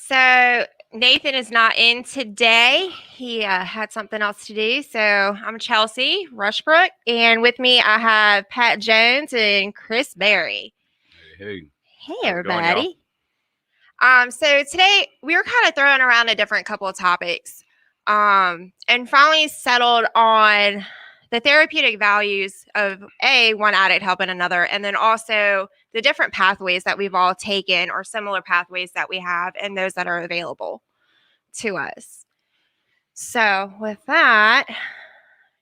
So Nathan is not in today. He had something else to do. So I'm Chelsea Rushbrook, and with me I have Pat Jones and Chris Berry. Hey, Hey, how we doing, y'all? everybody. So today we were kind of throwing around a different couple of topics, and finally settled on the therapeutic values of one addict helping another, and then also the different pathways that we've all taken or similar pathways that we have and those that are available to us. So with that,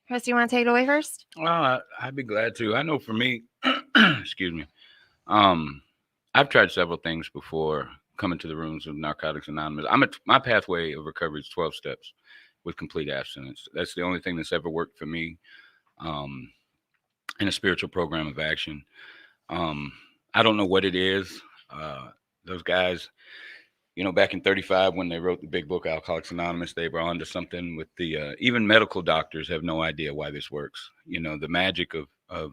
Chris, you want to take it away first? Well, I'd be glad to. I know for me, excuse me, I've tried several things before coming to the rooms of Narcotics Anonymous. My pathway of recovery is 12 steps with complete abstinence. That's the only thing that's ever worked for me um, in a spiritual program of action. I don't know what it is. Those guys, back in 35 when they wrote the big book Alcoholics Anonymous, they were onto something with the even medical doctors have no idea why this works. The magic of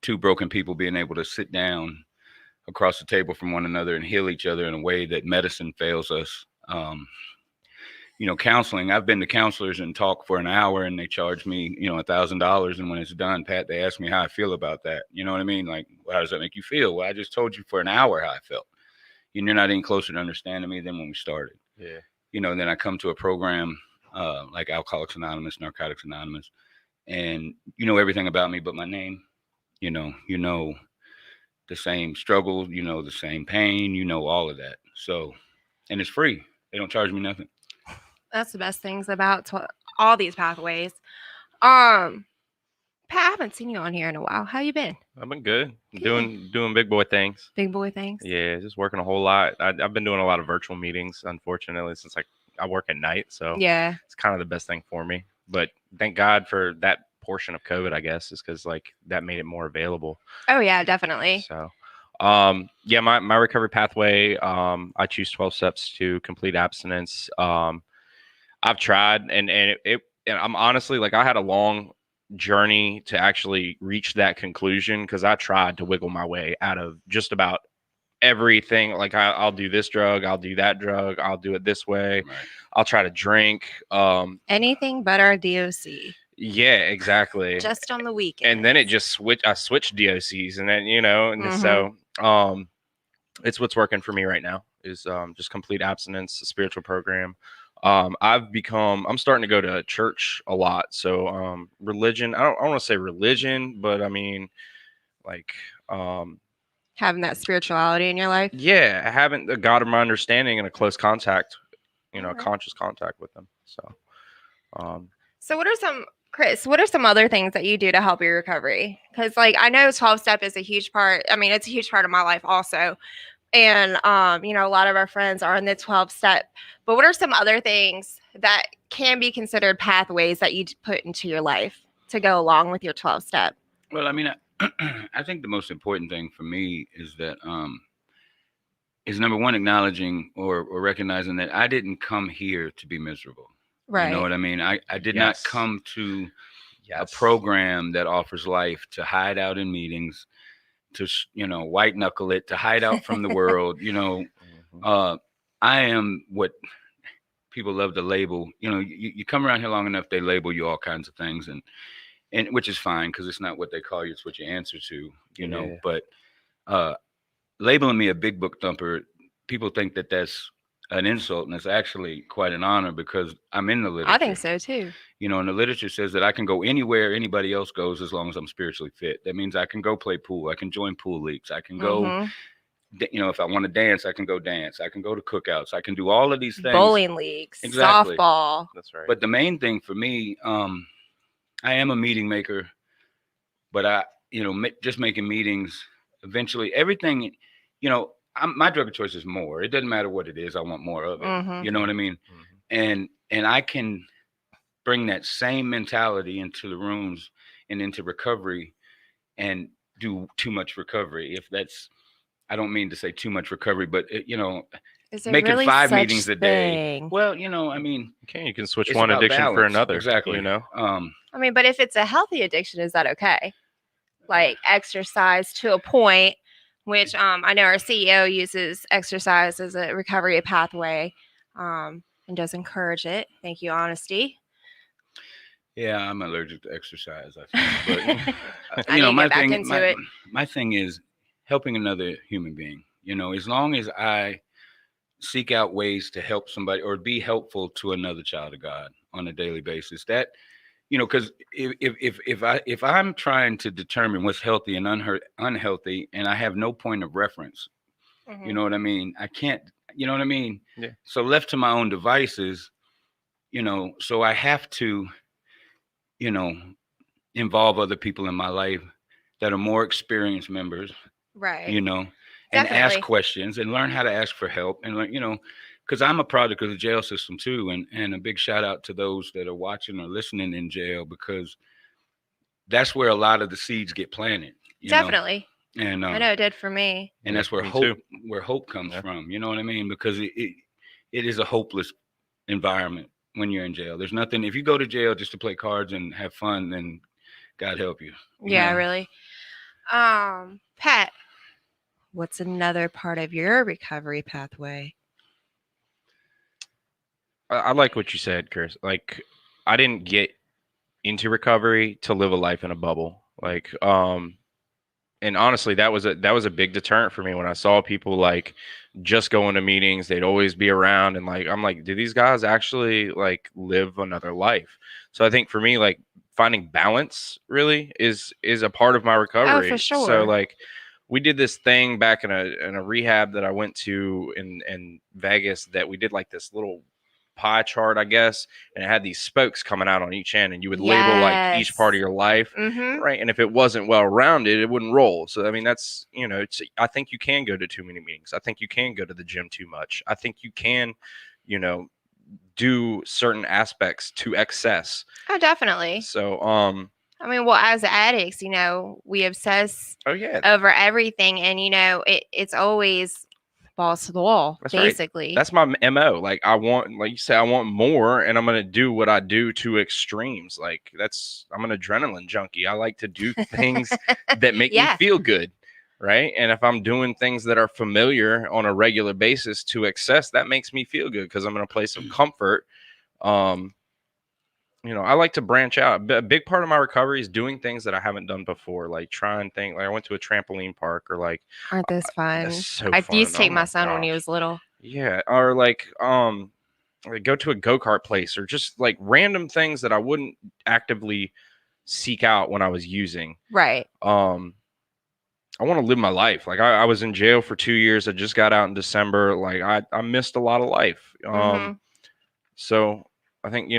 two broken people being able to sit down across the table from one another and heal each other in a way that medicine fails us. Counseling, I've been to counselors and talk for an hour and they charge me, $1,000. And when it's done, Pat, they ask me how I feel about that. You know what I mean? Like, well, how does that make you feel? Well, I just told you for an hour how I felt. And you're not any closer to understanding me than when we started. Yeah. Then I come to a program like Alcoholics Anonymous, Narcotics Anonymous, and you know everything about me but my name. You know the same struggles, the same pain, all of that. So, and it's free. They don't charge me nothing. That's the best things about all these pathways. Pat, I haven't seen you on here in a while. How you been? I've been good. Doing big boy things. Big boy things? Yeah, just working a whole lot. I've been doing a lot of virtual meetings, unfortunately, since I work at night. So yeah, it's kind of the best thing for me. But thank God for that portion of COVID, I guess, is because that made it more available. Oh yeah, definitely. So my recovery pathway, I choose 12 steps to complete abstinence. I've tried and I'm honestly I had a long journey to actually reach that conclusion because I tried to wiggle my way out of just about everything. I'll do this drug, I'll do that drug, I'll do it this way. Right. I'll try to drink. Anything but our DOC. Yeah, exactly. Just on the weekend. And then it just I switched DOCs and then, so it's what's working for me right now is just complete abstinence, a spiritual program. I'm starting to go to church a lot. So religion, I don't want to say religion, but I mean having that spirituality in your life. Yeah, having the God of my understanding and a close contact, conscious contact with them. So what are some other things that you do to help your recovery? Because I know 12-step is a huge part. I mean, it's a huge part of my life also. And, a lot of our friends are in the 12-step. But what are some other things that can be considered pathways that you put into your life to go along with your 12-step? Well, I mean, I think the most important thing for me is that is number one, acknowledging or recognizing that I didn't come here to be miserable. Right. You know what I mean? I did not come to a program that offers life to hide out in meetings, to white knuckle it, to hide out from the world. I am what people love to label. You come around here long enough, they label you all kinds of things, and which is fine because it's not what they call you, it's what you answer to. But labeling me a big book thumper, people think that that's an insult, and it's actually quite an honor because I'm in the literature. I think so too. And the literature says that I can go anywhere anybody else goes as long as I'm spiritually fit. That means I can go play pool. I can join pool leagues. I can go, if I want to dance, I can go dance. I can go to cookouts. I can do all of these things. Bowling leagues, exactly. Softball. That's right. But the main thing for me, I am a meeting maker, but I, just making meetings, eventually everything, my drug of choice is more. It doesn't matter what it is. I want more of it. You know what I mean? And I can bring that same mentality into the rooms and into recovery and do too much recovery. If that's, I don't mean to say too much recovery, but making really 5 meetings a day. Thing? Well, I mean, you can switch one addiction balance for another. Exactly. I mean, but if it's a healthy addiction, is that okay? Exercise to a point which I know our CEO uses exercise as a recovery pathway and does encourage it. Thank you, Honesty. Yeah, I'm allergic to exercise, I think. But I need to get back into it. my thing is helping another human being. As long as I seek out ways to help somebody or be helpful to another child of God on a daily basis, that because if I'm trying to determine what's healthy and unhealthy, and I have no point of reference, you know what I mean? I can't. You know what I mean? Yeah. So left to my own devices, so I have to, involve other people in my life that are more experienced members, Right. and Definitely. ask questions and learn how to ask for help and learn, because I'm a product of the jail system too. And a big shout out to those that are watching or listening in jail, because that's where a lot of the seeds get planted. Definitely. And I know it did for me. and that's where Me hope comes Yeah. from. You know what I mean? Because it is a hopeless environment when you're in jail. There's nothing. If you go to jail just to play cards and have fun, then God help you. Yeah, really. Pat, what's another part of your recovery pathway? I like what you said, Chris. Like, I didn't get into recovery to live a life in a bubble. Like, and honestly, that was a big deterrent for me when I saw people like just going to meetings. They'd always be around, and like I'm like, do these guys actually like live another life? So I think for me, like finding balance really is a part of my recovery. for sure. So like we did this thing back in a rehab that I went to in Vegas, that we did like this little pie chart, I guess, and it had these spokes coming out on each end, and you would label like each part of your life, right? And if it wasn't well rounded, it wouldn't roll. So I mean, that's I think you can go to too many meetings. I think you can go to the gym too much. I think you can, do certain aspects to excess. Oh, definitely. So I mean, well, as addicts, we obsess over everything, and it's always balls to the wall. That's basically. Right. That's my MO. Like I want, like you say, I want more, and I'm gonna do what I do to extremes. Like I'm an adrenaline junkie. I like to do things that make me feel good, right? And if I'm doing things that are familiar on a regular basis to excess, that makes me feel good because I'm in a place of comfort. I like to branch out. A big part of my recovery is doing things that I haven't done before, like trying things. Like I went to a trampoline park, or like, aren't those fun? That's so I fun. used to take my son when he was little. Yeah, or like go to a go-kart place, or just like random things that I wouldn't actively seek out when I was using. Right. I want to live my life. Like I was in jail for 2 years. I just got out in December. Like I missed a lot of life. So I think,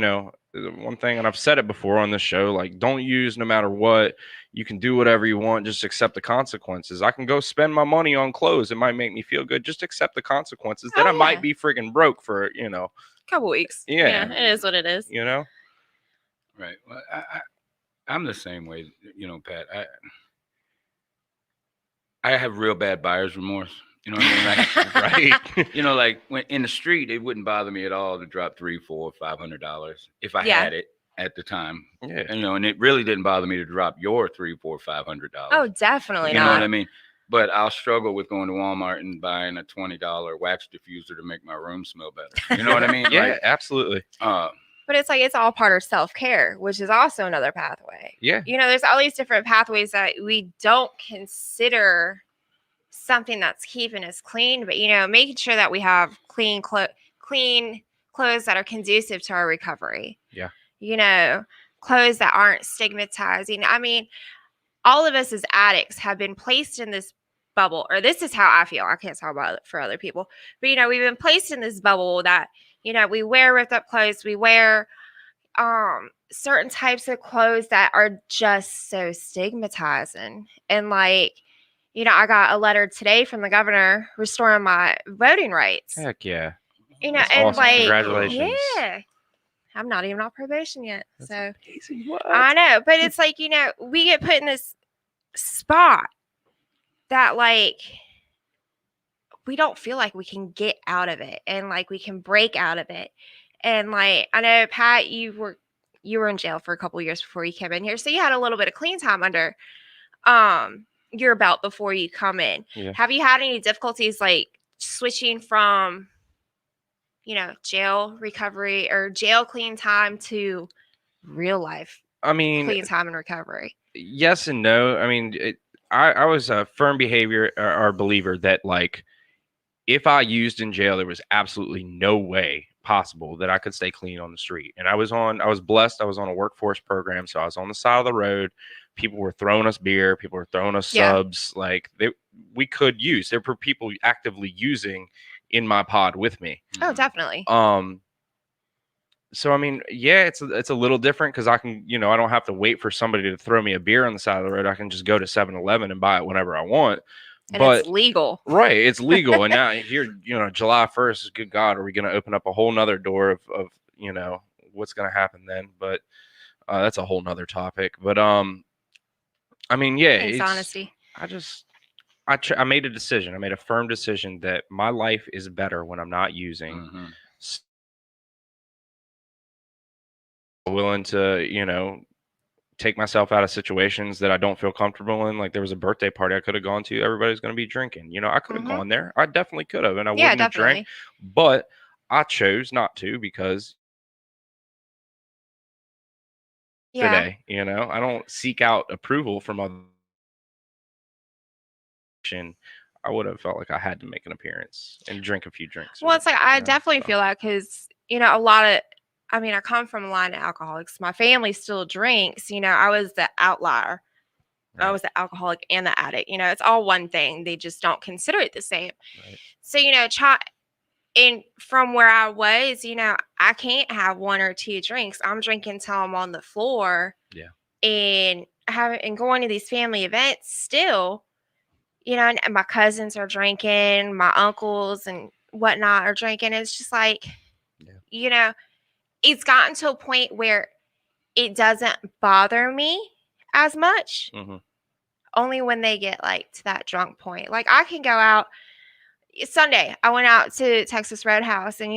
one thing, and I've said it before on this show, like don't use no matter what. You can do whatever you want. Just accept the consequences. I can go spend my money on clothes. It might make me feel good. Just accept the consequences. Then I might be friggin' broke for, a couple weeks. Yeah. It is what it is. Right. Well, I'm the same way, Pat. I have real bad buyer's remorse. You know what I mean? Like, right. Like when in the street, it wouldn't bother me at all to drop $300, $400, $500 if I had it at the time. Yeah. And it really didn't bother me to drop your $300, $400, $500. Oh, definitely not. You know what I mean? But I'll struggle with going to Walmart and buying a $20 wax diffuser to make my room smell better. You know what I mean? Yeah, absolutely. But it's like it's all part of self-care, which is also another pathway. Yeah. There's all these different pathways that we don't consider something that's keeping us clean, but making sure that we have clean clothes that are conducive to our recovery. Yeah. Clothes that aren't stigmatizing. I mean, all of us as addicts have been placed in this bubble, or this is how I feel. I can't talk about it for other people, but we've been placed in this bubble that we wear ripped up clothes, we wear certain types of clothes that are just so stigmatizing, and like. I got a letter today from the governor restoring my voting rights. Heck yeah. That's and awesome. Like, congratulations. Yeah. I'm not even on probation yet. That's so amazing. What? I know, but it's like, we get put in this spot that like we don't feel like we can get out of it, and like we can break out of it. And like I know, Pat, you were in jail for a couple of years before you came in here, so you had a little bit of clean time under your belt before you come in. Yeah. Have you had any difficulties like switching from, jail recovery or jail clean time to real life I mean, clean time and recovery? yes and no. I mean, I was a firm behavior or believer that like if I used in jail, there was absolutely no way possible that I could stay clean on the street. And I was blessed. I was on a workforce program. So I was on the side of the road. People were throwing us beer. People were throwing us Yeah. subs. Like we could use, there were people actively using in my pod with me. Oh, definitely. So I mean, yeah, it's a little different because I can, I don't have to wait for somebody to throw me a beer on the side of the road. I can just go to 7-Eleven and buy it whenever I want. And But it's legal. right, it's legal. And now here, July 1st, good God, are we going to open up a whole nother door of what's going to happen then? But that's a whole nother topic. But I mean, yeah, Thanks, honesty. I made a decision. I made a firm decision that my life is better when I'm not using. Mm-hmm. Willing to, take myself out of situations that I don't feel comfortable in. Like there was a birthday party I could have gone to. Everybody's going to be drinking. I could have gone there. I definitely could have, and I wouldn't have drank. But I chose not to because today, I don't seek out approval from other. I would have felt like I had to make an appearance and drink a few drinks. Well, it's like I definitely feel that because a lot of. I mean, I come from a line of alcoholics. My family still drinks. I was the outlier. Right. I was the alcoholic and the addict. It's all one thing. They just don't consider it the same. Right. So, and from where I was, I can't have 1 or 2 drinks. I'm drinking till I'm on the floor. Yeah. And going to these family events still, and my cousins are drinking, my uncles and whatnot are drinking. It's just like, it's gotten to a point where it doesn't bother me as much. Mm-hmm. Only when they get like to that drunk point. Like I can go out Sunday. I went out to Texas Roadhouse and,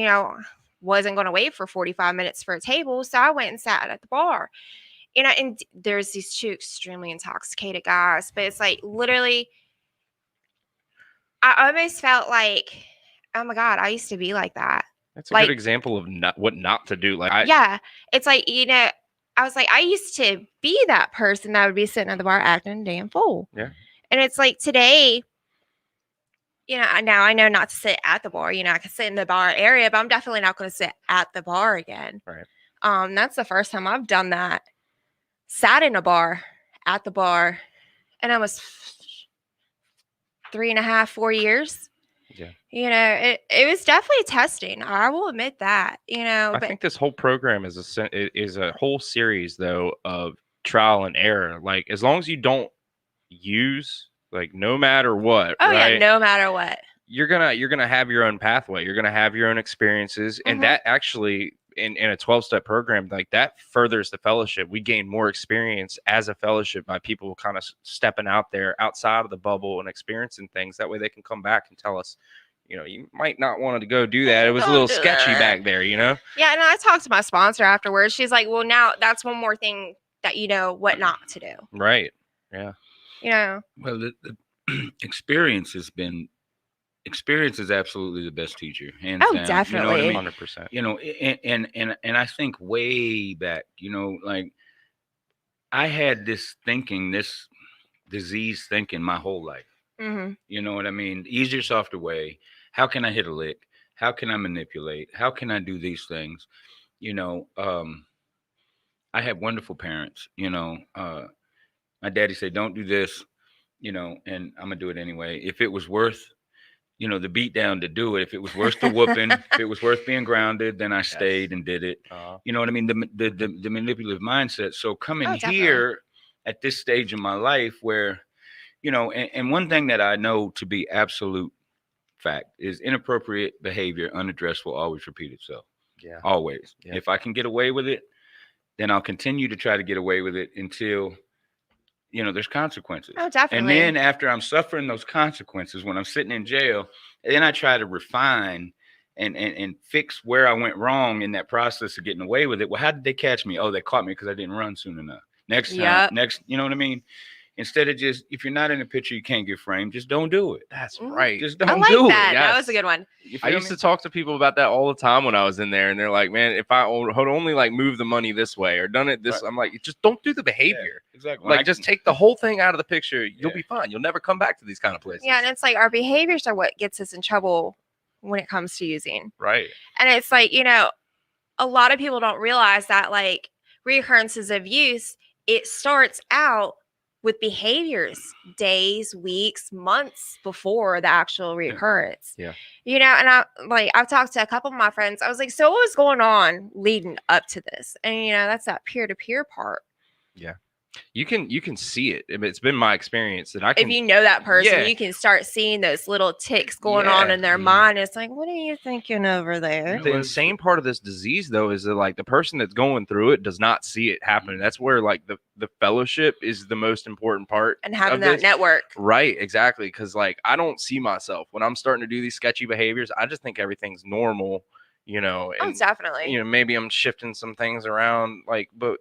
wasn't going to wait for 45 minutes for a table. So I went and sat at the bar. And there's these 2 extremely intoxicated guys, but it's like literally, I almost felt like, oh my God, I used to be like that. That's a good example of what not to do. Yeah, it's like, I was like, I used to be that person that would be sitting at the bar acting a damn fool. Yeah. And it's like today, now I know not to sit at the bar. I can sit in the bar area, but I'm definitely not going to sit at the bar again. Right. That's the first time I've done that. Sat in a bar, at the bar, and almost 3.5, 4 years. Yeah. It was definitely testing. I will admit that. I think this whole program is a whole series though of trial and error. Like as long as you don't use, like no matter what. Oh right? Yeah, no matter what. You're gonna have your own pathway. You're gonna have your own experiences, and that actually in a 12-step program like that furthers the fellowship. We gain more experience as a fellowship by people kind of stepping out there outside of the bubble and experiencing things. That way they can come back and tell us, you might not want to go do that. It was a little sketchy back there, Yeah, and I talked to my sponsor afterwards. She's like, well, now that's one more thing that you know what not to do. Right. Yeah. Well, the experience is absolutely the best teacher. Hands down. Definitely. 100%. And I think way back, like I had this disease thinking my whole life. Mm-hmm. You know what I mean? Easier, softer way. How can I hit a lick? How can I manipulate? How can I do these things? I had wonderful parents. My daddy said, "Don't do this," and I'm gonna do it anyway. If it was worth, the beat down to do it. If it was worth the whooping, if it was worth being grounded, then I stayed and did it. You know what I mean? The manipulative mindset. So coming here at this stage in my life where, and one thing that I know to be absolute fact is inappropriate behavior unaddressed will always repeat itself. Yeah. Always. Yeah. If I can get away with it, then I'll continue to try to get away with it until, there's consequences. Oh, definitely. And then after I'm suffering those consequences, when I'm sitting in jail, then I try to refine and fix where I went wrong in that process of getting away with it. Well, how did they catch me? Oh, they caught me because I didn't run soon enough. Next time, you know what I mean? Instead of just, if you're not in the picture, you can't get framed. Just don't do it. That's Mhm. right. Just I don't like do that. it. That was a Yes. good one. You I feel used me? to talk to people about that all the time when I was in there, and they're like, "Man, if I would only like move the money this way or done it this," Right. I'm like, "Just don't do the behavior. Exactly. When Like, I- just take the whole thing out of the picture. You'll Yeah. be fine. You'll never come back to these kind of places." Yeah, and it's like our behaviors are what gets us in trouble when it comes to using. right. And it's like, a lot of people don't realize that like reoccurrences of use, it starts out with behaviors days, weeks, months before the actual reoccurrence. Yeah. And I've talked to a couple of my friends. I was like, so what was going on leading up to this? And that's that peer-to-peer part. You can see it. I mean, it's been my experience that I can. If you know that person, Yeah. you can start seeing those little ticks going on Yeah. in their Mhm. mind. It's like, what are you thinking over there? The insane part of this disease, though, is that like the person that's going through it does not see it happening. That's where like the fellowship is the most important part. And having of that this. network. Right, exactly. Because like I don't see myself when I'm starting to do these sketchy behaviors. I just think everything's normal, Oh, and definitely. maybe I'm shifting some things around, like, but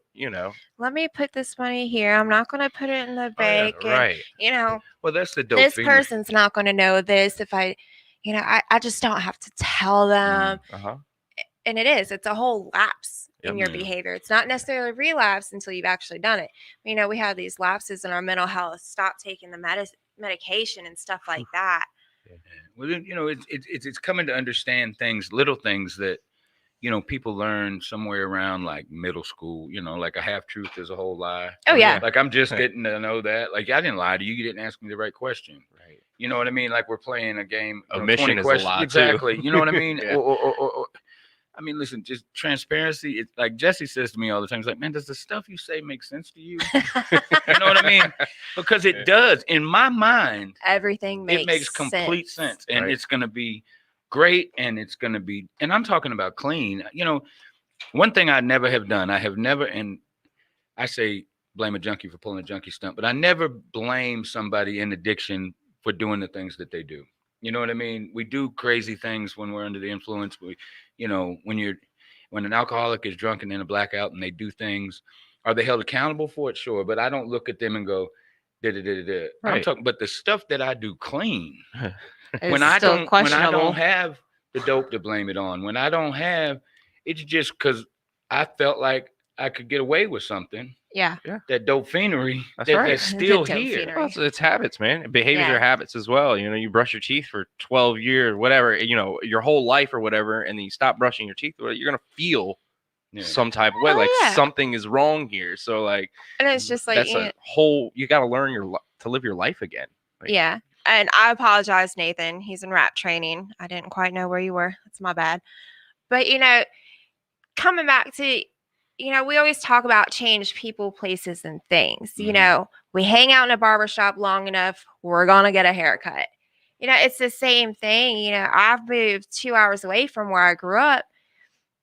Let me put this money here. I'm not going to put it in the bank. And, right. you that's the dope this thing. person's not going to know this if I just don't have to tell them. Uh-huh. And it's a whole lapse in your Yep. behavior. It's not necessarily relapse until you've actually done it. We have these lapses in our mental health. Stop taking the medication and stuff like that. Well, then, it's coming to understand little things that, people learn somewhere around like middle school, like a half truth is a whole lie. Oh, yeah. Like I'm just getting to know that. Like I didn't lie to you. You didn't ask me the right question. Right. You know what I mean? Like we're playing a game. Omission 20 is a questions. lie, too. Exactly. You know what I mean? Yeah. Or I mean, listen, just transparency. It's like Jesse says to me all the time. He's like, man, does the stuff you say make sense to you? You know what I mean? Because it does. In my mind, Everything it makes complete sense. And Right. it's going to be great. And it's going to be, and I'm talking about clean. One thing I never have done, I have never, and I say blame a junkie for pulling a junkie stunt, but I never blame somebody in addiction for doing the things that they do. You know what I mean? We do crazy things when we're under the influence. When an alcoholic is drunk and in a blackout and they do things, are they held accountable for it? Sure. But I don't look at them and go, da-da-da-da-da. I'm Right. talking, but the stuff that I do clean, It's when I still don't questionable. have the dope to blame it on, when I don't have, it's just because I felt like I could get away with something. Yeah. That dope fiendry That's right. that's still The dope here. fiendry. Well, it's habits, man. Behaviors Yeah. are habits as well. You brush your teeth for 12 years, whatever, your whole life or whatever, and then you stop brushing your teeth, you're going to feel Yeah. some type of way, Oh, like yeah. something is wrong here. So like, And it's just like, that's a whole, you got to learn to live your life again. Like, yeah. And I apologize, Nathan. He's in rap training. I didn't quite know where you were. That's my bad. But, coming back to, we always talk about change people, places, and things. Mhm. We hang out in a barbershop long enough, we're going to get a haircut. It's the same thing. I've moved 2 hours away from where I grew up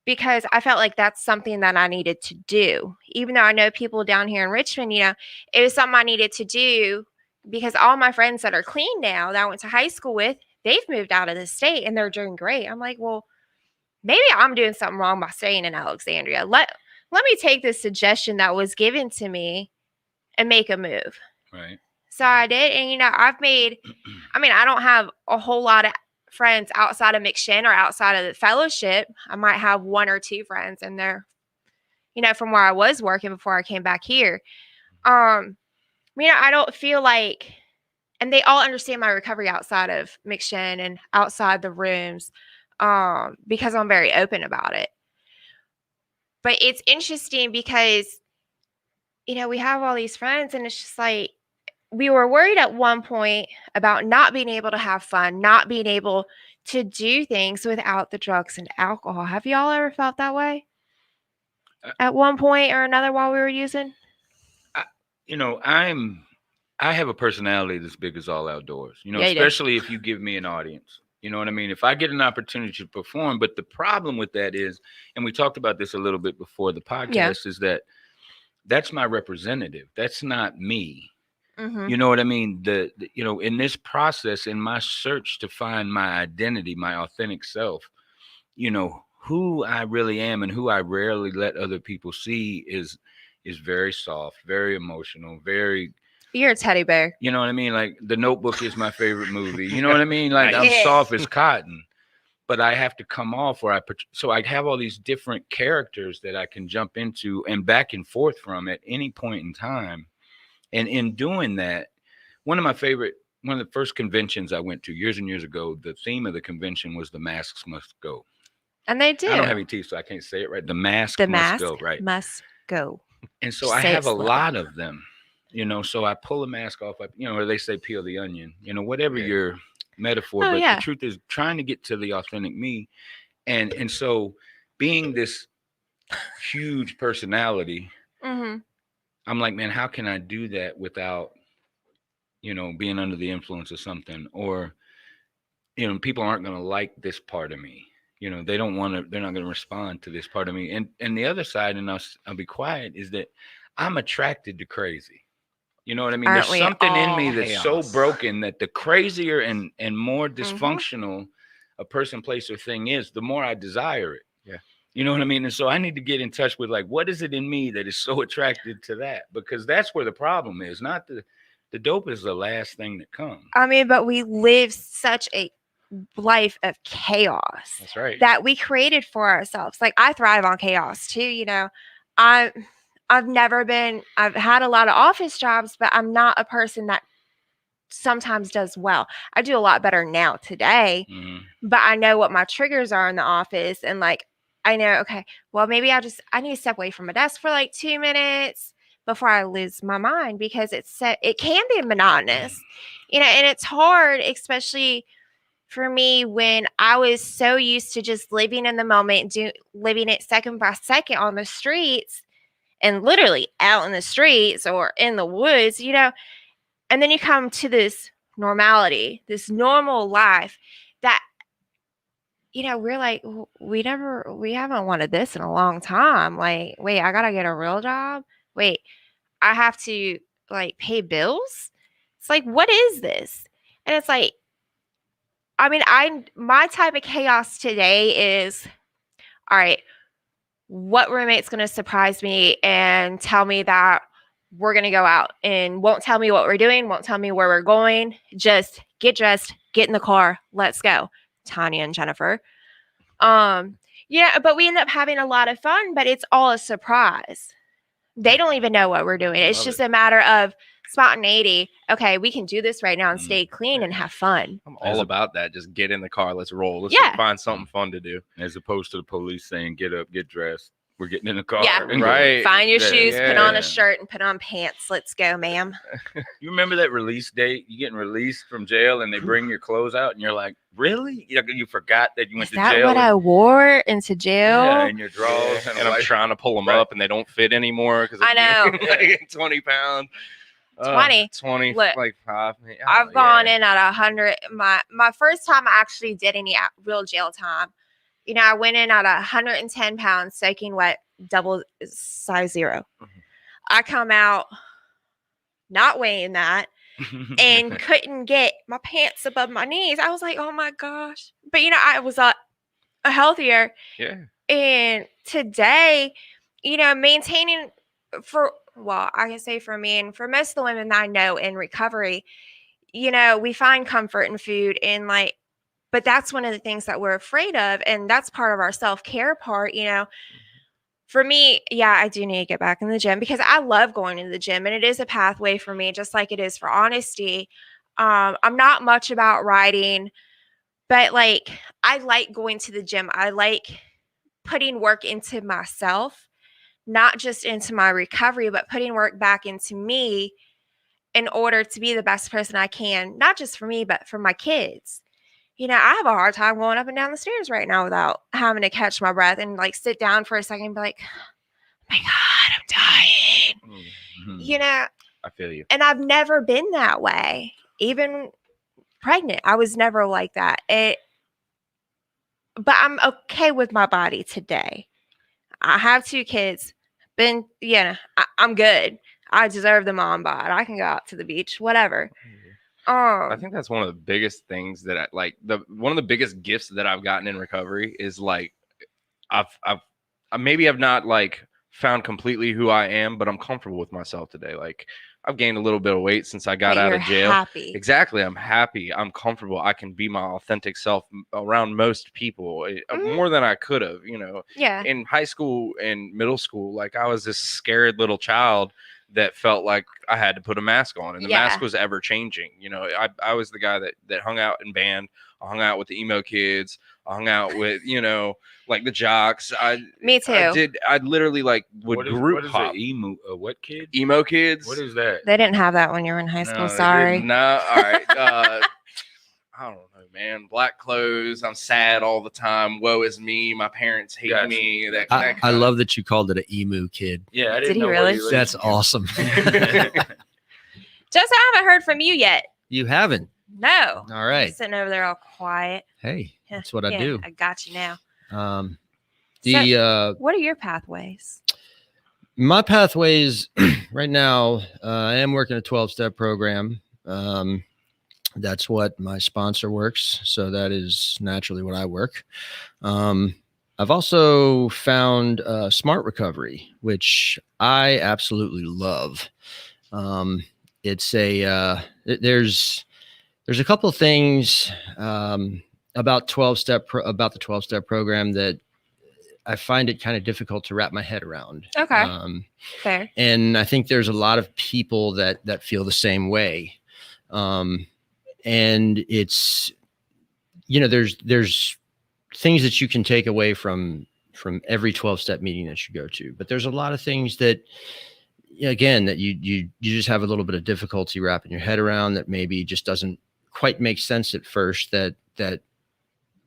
because I felt like that's something that I needed to do. Even though I know people down here in Richmond, it was something I needed to do because all my friends that are clean now that I went to high school with, they've moved out of the state and they're doing great. I'm like, well, maybe I'm doing something wrong by staying in Alexandria. Let me take this suggestion that was given to me and make a move. Right. So I did. And, I don't have a whole lot of friends outside of McShin or outside of the fellowship. I might have one or two friends and they're, from where I was working before I came back here. I don't feel like, and they all understand my recovery outside of McShin and outside the rooms because I'm very open about it. But it's interesting because, we have all these friends and it's just like, we were worried at one point about not being able to have fun, not being able to do things without the drugs and alcohol. Have y'all ever felt that way at one point or another while we were using? I have a personality that's big as all outdoors, Yeah, you do. especially if you give me an audience. You know what I mean? If I get an opportunity to perform, but the problem with that is, and we talked about this a little bit before the podcast, is that that's my representative. That's not me. Mm-hmm. You know what I mean? In this process, in my search to find my identity, my authentic self, who I really am and who I rarely let other people see is very soft, very emotional, very You're a teddy bear. You know what I mean? Like The Notebook is my favorite movie. You know what I mean? Like I'm Yeah. soft as cotton, but I have to come off where so I have all these different characters that I can jump into and back and forth from at any point in time. And in doing that, one of the first conventions I went to years and years ago, the theme of the convention was The Masks Must Go. And they do. I don't have any teeth, so I can't say it right. The mask The must mask go, right? must go. And so Just I say it have a slow. lot of them, so I pull a mask off, or they say peel the onion, whatever your metaphor. Oh, But yeah. the truth is trying to get to the authentic me. And so being this huge personality, Mm-hmm. I'm like, man, how can I do that without, being under the influence of something, or, people aren't going to like this part of me. They don't want to, they're not going to respond to this part of me. And the other side, and I'll be quiet, is that I'm attracted to crazy. You know what I mean? Aren't There's we something in all? me that's so Chaos. broken that the crazier and more Mm-hmm. dysfunctional a person, place, or thing is, the more I desire it. Yeah. You know what I mean? And so I need to get in touch with, like, what is it in me that is so attracted to that? Because that's where the problem is. Not the dope is the last thing that comes. I mean, but we live such a life of chaos That's right. that we created for ourselves. Like, I thrive on chaos too. I've had a lot of office jobs, but I'm not a person that sometimes does well. I do a lot better now today, but I know what my triggers are in the office, and like I know, okay, well, maybe I need to step away from my desk for like 2 minutes before I lose my mind, because it can be monotonous, and it's hard, especially for me, when I was so used to just living in the moment, living it second by second on the streets, and literally out in the streets or in the woods, and then you come to this normality, this normal life that, we're like, we haven't wanted this in a long time. Like, wait, I got to get a real job. Wait, I have to like pay bills. It's like, what is this? And it's like, I mean, my type of chaos today is, all right, what roommate's going to surprise me and tell me that we're going to go out, and won't tell me what we're doing, won't tell me where we're going, just get dressed, get in the car, let's go. Tanya and Jennifer. But we end up having a lot of fun, but it's all a surprise. They don't even know what we're doing. It's just a matter of spontaneity. Okay, we can do this right now and stay clean and have fun. I'm all about that. Just get in the car. Let's roll. Let's Yeah. find something fun to do. As opposed to the police saying, get up, get dressed. We're getting in the car. Yeah. and Right. Find your Yeah, shoes, put on yeah. a shirt, and put on pants. Let's go, ma'am. You remember that release date? You getting released from jail and they bring your clothes out and you're like, really? You forgot that you went Is to that jail. what I wore into jail? Yeah, and your drawers And and I'm trying to pull them Right. up and they don't fit anymore because I know. like 20 pounds. 20, Look, like 5. I've gone in at 100. My first time I actually did any real jail time, I went in at 110 pounds, soaking wet, double size 0. I come out not weighing that and couldn't get my pants above my knees. I was like, oh my gosh. But I was a healthier. Yeah. And today, maintaining I can say for me and for most of the women that I know in recovery, we find comfort in food, and but that's one of the things that we're afraid of. And that's part of our self-care part, For me, yeah, I do need to get back in the gym because I love going to the gym, and it is a pathway for me, just like it is for honesty. I'm not much about riding, but I like going to the gym. I like putting work into myself, not just into my recovery, but putting work back into me in order to be the best person I can, not just for me, but for my kids. I have a hard time going up and down the stairs right now without having to catch my breath and sit down for a second and be like, oh my God, I'm dying. Mhm. I feel you. And I've never been that way. Even pregnant, I was never like that. But I'm okay with my body today. I have 2 kids. I'm good. I deserve the mom bod. I can go out to the beach, whatever. I think that's one of the biggest things that one of the biggest gifts that I've gotten in recovery is I've maybe I've not found completely who I am, but I'm comfortable with myself today. I've gained a little bit of weight since I got But out you're of jail. happy. Exactly. I'm happy. I'm comfortable. I can be my authentic self around most people more than I could have, Yeah. in high school and middle school. Like I was this scared little child that felt like I had to put a mask on, and the Yeah. mask was ever changing. I was the guy that hung out in band. I hung out with the emo kids. I hung out with, like the jocks. Me too. I literally like would What is group a hop. what kid? Emo kids. What is that? They didn't have that when you were in high No, school. they Sorry. didn't. No, all right. I don't know, man. Black clothes. I'm sad all the time. Woe is me. My parents hate Gotcha. me. I love that you called it an emu kid. Yeah, I Did didn't he know really? what That's awesome. Justin, I haven't heard from you yet. You haven't. No. All right. You're sitting over there all quiet. Hey, Yeah, that's what I yeah, do. I got you now. The What are your pathways? my pathways right now, I am working a 12-step program. That's what my sponsor works. So that is naturally what I work. I've also found Smart Recovery, which I absolutely love. It's there's a couple of things about the 12-step program that I find it kind of difficult to wrap my head around. Okay. Fair. And I think there's a lot of people that feel the same way. And it's, there's things that you can take away from every 12-step meeting that you go to, but there's a lot of things that, again, that you just have a little bit of difficulty wrapping your head around, that maybe just doesn't quite make sense at first, that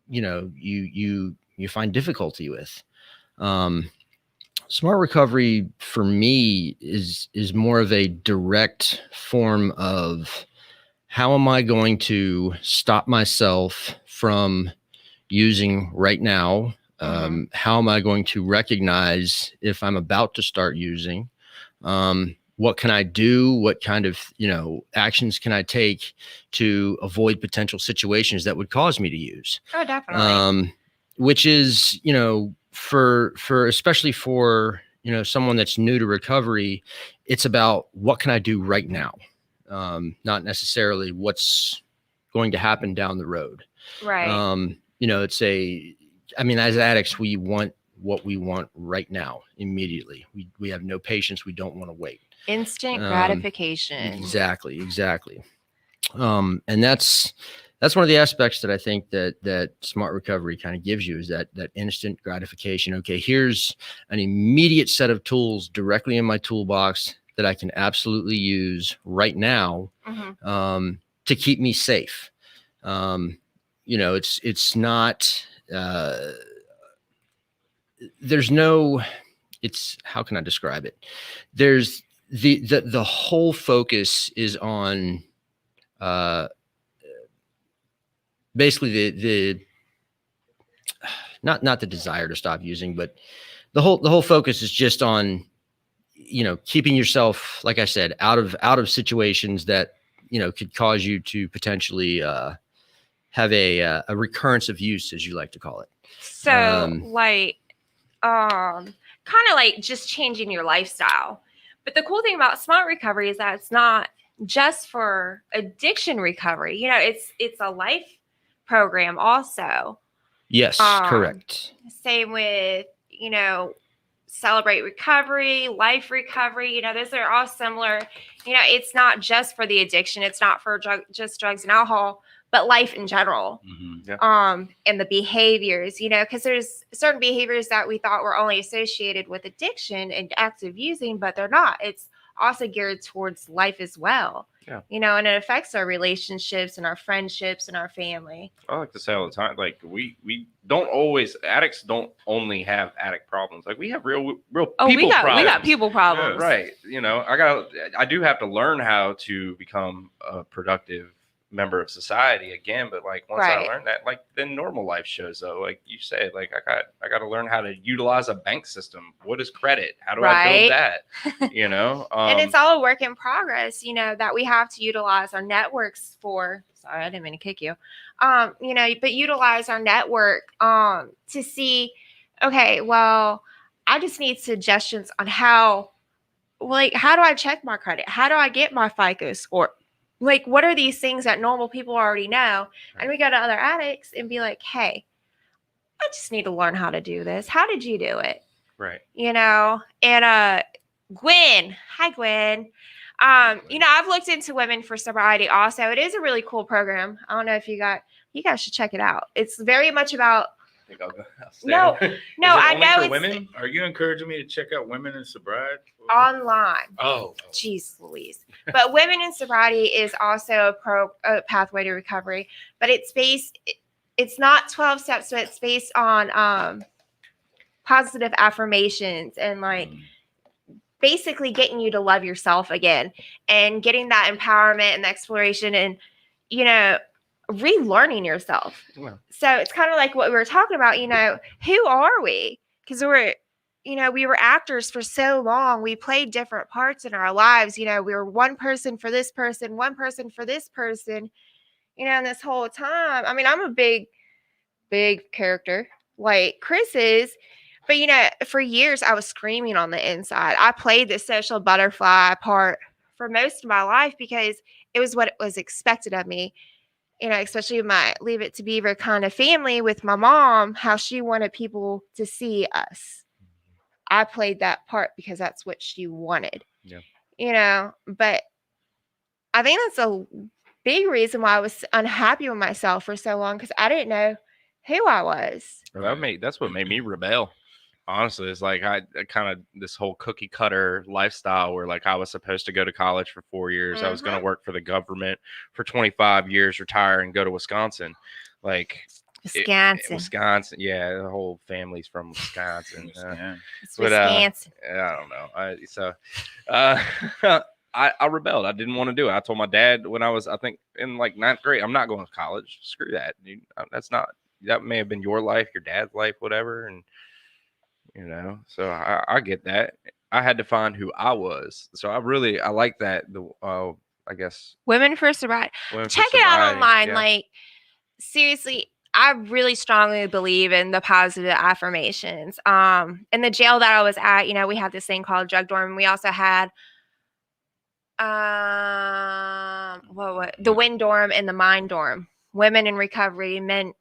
you find difficulty with. Smart Recovery for me is more of a direct form of, how am I going to stop myself from using right now? How am I going to recognize if I'm about to start using? What can I do? What kind of, actions can I take to avoid potential situations that would cause me to use? Oh, definitely. Which is, for especially for, someone that's new to recovery, it's about what can I do right now? Not necessarily what's going to happen down the road. Right. As addicts, we want what we want right now, immediately. We have no patience. We don't want to wait. Instant gratification. Exactly. And that's one of the aspects that I think that Smart Recovery kind of gives you, is that instant gratification. Okay, here's an immediate set of tools directly in my toolbox that I can absolutely use right now, to keep me safe. It's not, how can I describe it? There's the whole focus is on, basically the not the desire to stop using, but the whole focus is just on, keeping yourself, like I said, out of situations that, could cause you to potentially have a recurrence of use, as you like to call it. So kind of like just changing your lifestyle. But the cool thing about Smart Recovery is that it's not just for addiction recovery. It's a life program also. Yes, correct. Same with, Celebrate Recovery, Life Recovery. Those are all similar. It's not just for the addiction. It's not for just drugs and alcohol, but life in general. Yeah. And the behaviors, because there's certain behaviors that we thought were only associated with addiction and active using, but they're not. It's also geared towards life as well. Yeah. And it affects our relationships and our friendships and our family. I like to say all the time, like we don't always, addicts don't only have addict problems. Like we have real people problems. We got people problems. Yeah, right. I do have to learn how to become a productive member of society again, but like once I learned that, like then normal life shows though. Like you said, like I got to learn how to utilize a bank system. What is credit? How do I build that? And it's all a work in progress, that we have to utilize our networks for. Sorry, I didn't mean to kick you. But utilize our network to see, okay, well, I just need suggestions on like, how do I check my credit? How do I get my FICO score? Like, what are these things that normal people already know? And we go to other addicts and be like, hey, I just need to learn how to do this. How did you do it? Right. You know, and Gwen, hi Gwen. You know, I've looked into Women for Sobriety also. It is a really cool program. I don't know if you guys should check it out. It's very much about I think I'll go. No, Is it I only know for it's women. Are you encouraging me to check out Women in Sobriety? online. Oh. Jeez Louise. But Women in Sobriety is also a pathway to recovery, but it's not 12 steps, but it's based on positive affirmations and like basically getting you to love yourself again and getting that empowerment and exploration and, you know, relearning yourself. Yeah. So it's kind of like what we were talking about, you know, who are we? Because we were actors for so long. We played different parts in our lives. You know, we were one person for this person, one person for this person, you know, and this whole time. I mean, I'm a big character like Chris is. But, you know, for years I was screaming on the inside. I played the social butterfly part for most of my life because it was what was expected of me. You know, especially my Leave It to Beaver kind of family with my mom, how she wanted people to see us. I played that part because that's what she wanted. Yeah. You know, but I think that's a big reason why I was unhappy with myself for so long because I didn't know who I was. That's what made me rebel. Honestly, it's like I kind of this whole cookie cutter lifestyle where like I was supposed to go to college for 4 years. I was going to work for the government for 25 years, retire and go to Wisconsin. Like Wisconsin. Yeah. The whole family's from Wisconsin. It's But Wisconsin. I don't know. I rebelled. I didn't want to do it. I told my dad when I was, I think in like 9th grade, I'm not going to college. Screw that. Dude. That may have been your life, your dad's life, whatever. And, you know, so I get that. I had to find who I was. So I like that. I guess Women for Sobriety. Women for Check it out Sobriety, online. yeah. Like, seriously, I really strongly believe in the positive affirmations. In the jail that I was at, you know, we had this thing called drug dorm. We also had the wind dorm and the mind dorm. Women in recovery, men.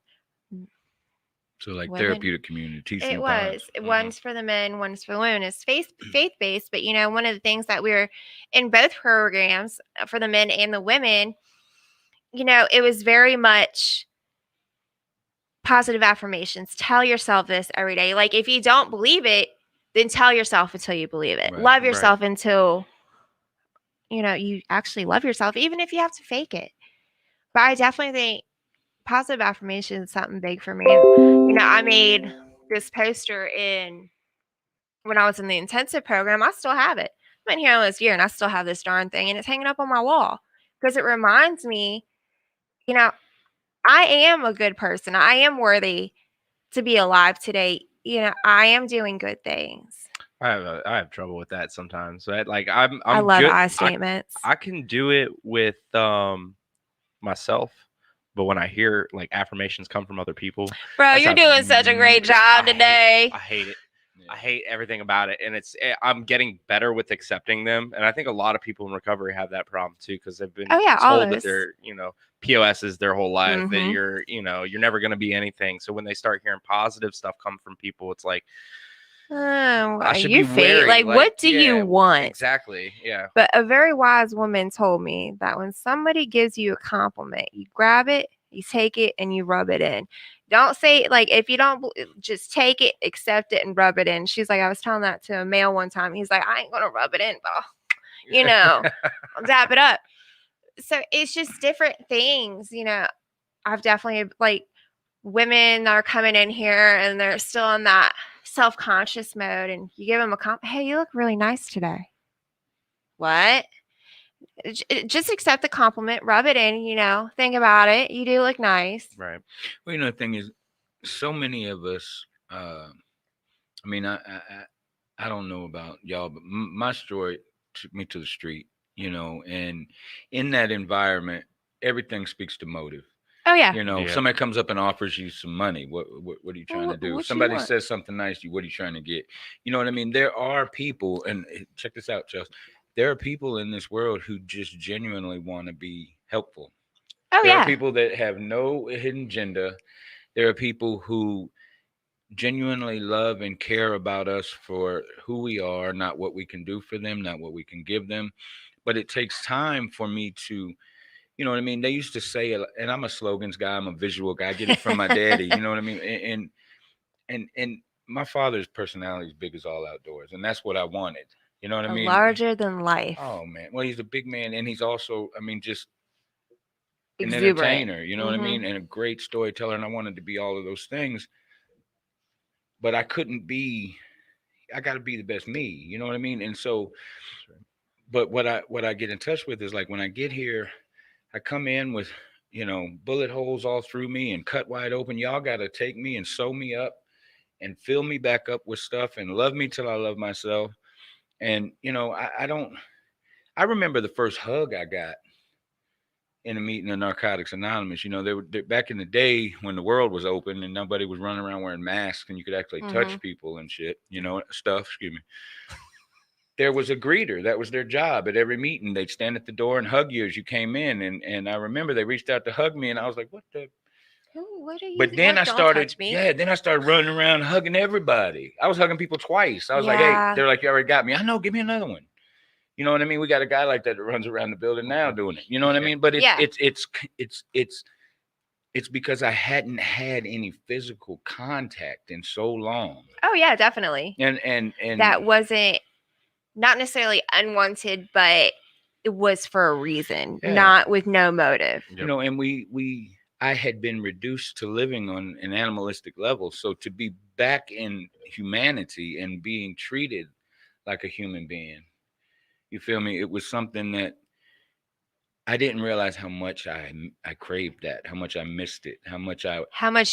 So like Women. therapeutic community. It was. One's for the men, one's for the women. It's faith-based, but you know, one of the things that we're in both programs for the men and the women, you know, it was very much positive affirmations. Tell yourself this every day. Like if you don't believe it, then tell yourself until you believe it. Right, love yourself until, you know, you actually love yourself, even if you have to fake it. But I definitely think positive affirmation is something big for me. You know, I made this poster when I was in the intensive program. I still have it. I've been here almost a year and I still have this darn thing and it's hanging up on my wall because it reminds me, you know, I am a good person. I am worthy to be alive today. You know, I am doing good things. I have trouble with that sometimes. Right? Like I love good. I statements. I can do it with myself, but when I hear like affirmations come from other people, bro, you're doing such a great job today. I hate it. I hate everything about it, and I'm getting better with accepting them. And I think a lot of people in recovery have that problem too because they've been told that they're, you know, POS is their whole life, that you're, you know, you're never going to be anything. So when they start hearing positive stuff come from people, it's like, I should be wary. Like, what do you want? Exactly. Yeah. But a very wise woman told me that when somebody gives you a compliment, you grab it, you take it, and you rub it in. Don't say, like, if you don't, just take it, accept it, and rub it in. She's like, I was telling that to a male one time. He's like, I ain't going to rub it in, though. You know, I'll dap it up. So it's just different things, you know. I've definitely, like, women that are coming in here and they're still in that self-conscious mode, and you give them a compliment. Hey, you look really nice today. What? Just accept the compliment, rub it in, you know, think about it. You do look nice. Right. Well, you know, the thing is, so many of us, I mean, I don't know about y'all, but my story took me to the street, you know, and in that environment, everything speaks to motive. Oh yeah. You know, Yeah. somebody comes up and offers you some money. What are you trying to do? What you Somebody want? says something nice to you. What are you trying to get? You know what I mean? There are people, and check this out, Chelsea. There are people in this world who just genuinely want to be helpful. Oh There are yeah. people that have no hidden agenda. There are people who genuinely love and care about us for who we are, not what we can do for them, not what we can give them. But it takes time for me to, you know what I mean? They used to say, and I'm a slogans guy, I'm a visual guy. I get it from my daddy, you know what I mean? And my father's personality is big as all outdoors, and that's what I wanted. You know what I mean? Larger than life. Oh man, well he's a big man, and he's also, I mean, just an Exuberant. entertainer. You know what I Mhm. mean? And a great storyteller. And I wanted to be all of those things, but I couldn't be. I got to be the best me. You know what I mean? And so, but what I get in touch with is like when I get here, I come in with, you know, bullet holes all through me and cut wide open. Y'all got to take me and sew me up and fill me back up with stuff and love me till I love myself. And, you know, I don't, I remember the first hug I got in a meeting of Narcotics Anonymous. You know, they back in the day when the world was open and nobody was running around wearing masks and you could actually touch people and shit, you know, stuff, excuse me. There was a greeter. That was their job at every meeting. They'd stand at the door and hug you as you came in. And I remember they reached out to hug me and I was like, what the? What are you? But then what? I Don't started, touch me. yeah, then I started running around hugging everybody. I was hugging people twice. I was like, hey, Yeah. they're like, you already got me. I know, give me another one. You know what I mean? We got a guy like that that runs around the building now doing it. You know what I mean? But Yeah. it's because I hadn't had any physical contact in so long. Oh yeah, definitely. And That wasn't not necessarily unwanted, but it was for a reason, Yeah. not with no motive. you know, and I had been reduced to living on an animalistic level. So to be back in humanity and being treated like a human being, you feel me? It was something that I didn't realize how much I craved that, how much I missed it, how much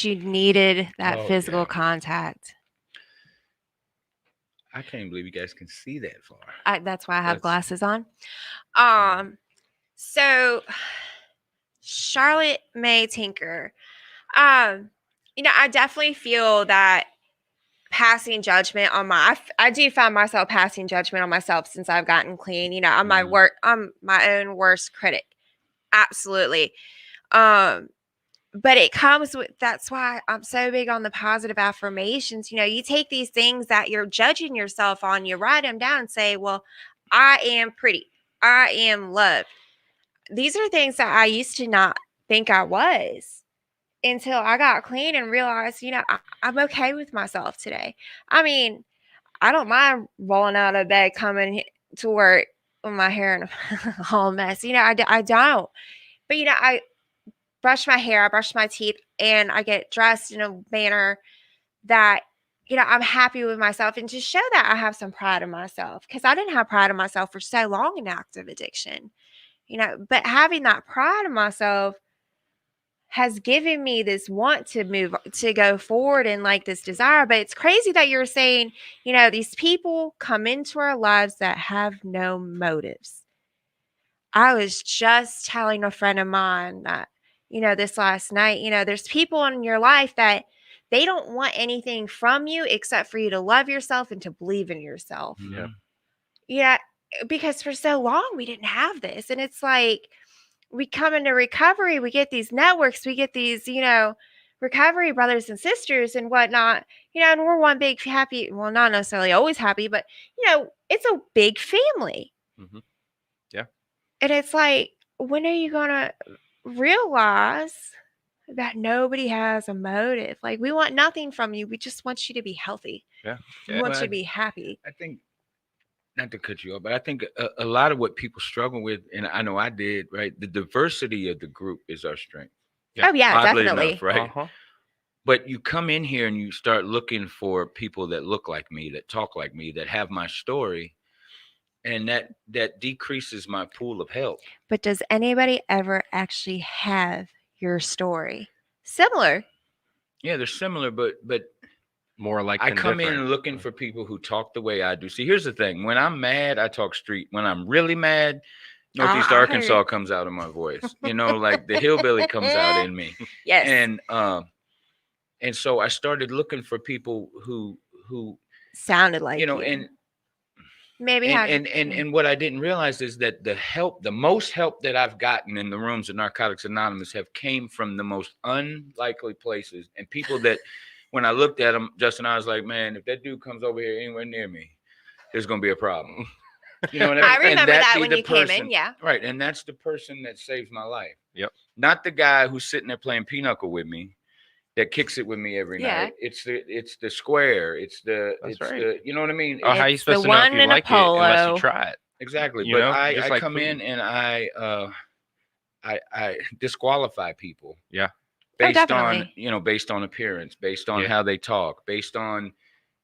you needed that Oh, physical yeah. contact. I can't believe you guys can see that far. That's why I have That's- glasses on. So Charlotte May Tinker. You know, I definitely feel that passing judgment on I do find myself passing judgment on myself since I've gotten clean. You know, I'm I'm my own worst critic. Absolutely. But it comes with, that's why I'm so big on the positive affirmations. You know, you take these things that you're judging yourself on, you write them down and say, well, I am pretty. I am loved. These are things that I used to not think I was until I got clean and realized, you know, I'm okay with myself today. I mean, I don't mind rolling out of bed, coming to work with my hair in a whole mess. You know, I don't. But, you know, I brush my hair, I brush my teeth, and I get dressed in a manner that, you know, I'm happy with myself, and to show that I have some pride in myself, because I didn't have pride in myself for so long in active addiction, you know, but having that pride in myself has given me this want to move, to go forward, and like this desire. But it's crazy that you're saying, you know, these people come into our lives that have no motives. I was just telling a friend of mine that, you know, this last night, you know, there's people in your life that they don't want anything from you except for you to love yourself and to believe in yourself. Yeah. Yeah, because for so long we didn't have this. And it's like we come into recovery, we get these networks, we get these, you know, recovery brothers and sisters and whatnot, you know, and we're one big happy, well, not necessarily always happy, but, you know, it's a big family. Mhm. Yeah. And it's like, when are you going to realize that nobody has a motive? Like, we want nothing from you. We just want you to be healthy. Yeah. We Yeah, want well, you to be happy. I think, not to cut you off, but I think a lot of what people struggle with, and I know I did, right? The diversity of the group is our strength. Yeah. Oh, yeah, Oddly definitely. enough, right? Uh-huh. But you come in here and you start looking for people that look like me, that talk like me, that have my story, and that decreases my pool of help. But does anybody ever actually have your story? Similar. Yeah, they're similar, but More like I than come different. in looking for people who talk the way I do. See, here's the thing: when I'm mad, I talk street. When I'm really mad, Northeast I heard Arkansas it. comes out of my voice. You know, like the hillbilly comes out in me. Yes. And so I started looking for people who Sounded like you know, you. Maybe had. and what I didn't realize is that the most help that I've gotten in the rooms of Narcotics Anonymous have came from the most unlikely places and people that when I looked at them, Justin, I was like, man, if that dude comes over here anywhere near me, there's gonna be a problem. You know what I mean? I remember And that be when the you came in. person- Yeah. Right. And that's the person that saved my life. Yep. Not the guy who's sitting there playing pinochle with me that kicks it with me every Yeah. night. It's the square. It's the That's it's right. the you know what I mean? Oh, how you It's the supposed to know if one you in a like it unless polo. you try it? Exactly. You But know, I just like come in food. and I disqualify people. Yeah. Based on, definitely. you know, based on appearance, based on Yeah. how they talk, based on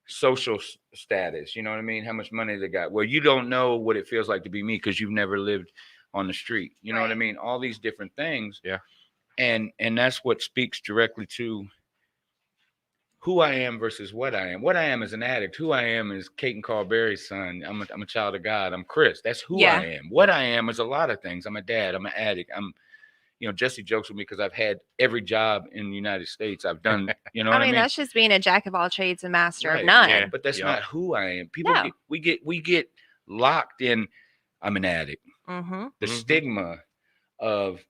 social status. You know what I mean? How much money they got. Well, you don't know what it feels like to be me because you've never lived on the street. You know what I Right. mean? All these different things. Yeah. And that's what speaks directly to who I am versus what I am. What I am is an addict. Who I am is Kate and Carl Berry's son. I'm a child of God. I'm Chris. That's who Yeah. I am. What I am is a lot of things. I'm a dad. I'm an addict. You know, Jesse jokes with me because I've had every job in the United States. I've done, you know I what mean, I mean? that's just being a jack of all trades and master Right, of none. yeah. But that's Yep. not who I am. People No. we get locked in. I'm an addict. Mm-hmm. The Mhm. stigma of,